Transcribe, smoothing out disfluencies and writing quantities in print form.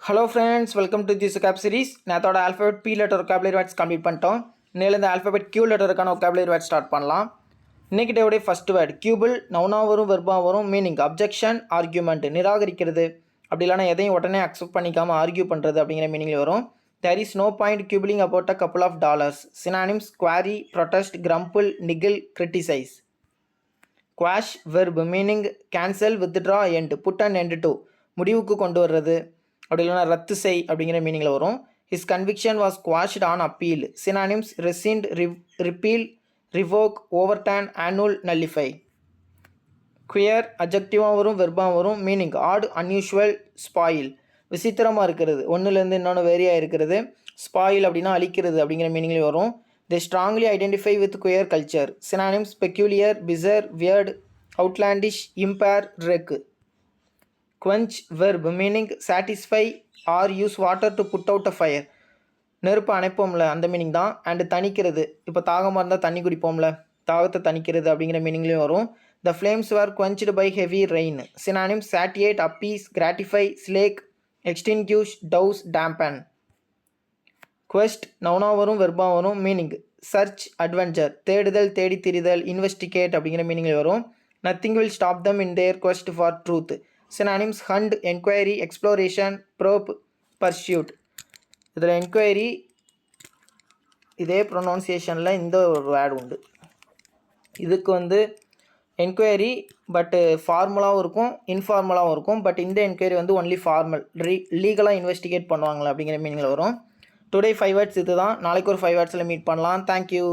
Hello friends, welcome to this vocab series. நேத்தோட alphabet B letter vocabulary words complete பண்ணிட்டோம். இன்னையில இந்த alphabet Q லெட்டருக்கான vocabulary வேர்ட் ஸ்டார்ட் பண்ணலாம். இன்னைக்கு டேவுடைய ஃபர்ஸ்ட் வேர்ட் கியூபிள். நவுனாக வரும், வெர்பாக வரும். மீனிங் அப்ஜெக்ஷன், ஆர்கியூமெண்ட், நிராகரிக்கிறது. அப்படி இல்லைனா எதையும் உடனே அக்செப்ட் பண்ணிக்காமல் ஆர்கியூ பண்ணுறது அப்படிங்கிற மீனிங்கில் வரும். There is no point quibbling about a couple of dollars. Synonyms query, protest, grumble, niggle, criticize. Quash verb meaning cancel, withdraw, end, put and end to, முடிவுக்கு கொண்டு வர்றது. அப்படி இல்லைனா ரத்து செய் அப்படிங்கிற மீனிங்கில் வரும். His conviction was quashed on appeal. Synonyms rescind, repeal, revoke, overturn, annul, nullify. Queer அட்ஜெக்டிவாக வரும், வெர்பாக வரும். மீனிங் ஆட், அன்யூஷுவல், ஸ்பாயில், விசித்திரமாக இருக்கிறது, ஒன்றுலேருந்து இன்னொன்று வேரியாக இருக்கிறது. ஸ்பாயில் அப்படின்னா அழிக்கிறது அப்படிங்கிற மீனிங்கில் வரும். They strongly identify with queer culture. Synonyms peculiar, bizarre, weird, outlandish, impair, wreck. quench verb meaning satisfy or use water to put out a fire. நெருப்பு அணைப்போம்ல அந்த மீனிங் தான். அண்டு தணிக்கிறது, இப்போ தாகமாக இருந்தால் தண்ணி குடிப்போம்ல, தாகத்தை தணிக்கிறது அப்படிங்கிற மீனிங்லேயும் வரும். The flames were quenched by heavy rain. synonyms satiate, appease, gratify, slake, extinguish, douse, dampen. quest நவுனாக வரும், வெர்பாக வரும். மீனிங் சர்ச், அட்வென்ச்சர், தேடுதல், தேடி திரிதல், இன்வெஸ்டிகேட் அப்படிங்கிற மீனிங்கில் வரும். Nothing will stop them in their quest for truth. synonyms hunt, enquiry, exploration, probe, pursuit. இதில் enquiry இதே ப்ரொனவுன்சியேஷனில் இந்த ஒரு வேர்டு உண்டு. இதுக்கு என்கொயரி பட்டு ஃபார்மலாகவும் இருக்கும், இன்ஃபார்மலாகவும் இருக்கும். பட் இந்த என்கொயரி ஒன்லி ஃபார்மல், லீகலாக இன்வெஸ்டிகேட் பண்ணுவாங்களா அப்படிங்கிற மீனிங்கில் வரும். டுடே 5 வேர்ட்ஸ் இது தான். நாளைக்கு ஒரு 5 வேர்ட்ஸில் மீட் பண்ணலாம். தேங்க்யூ.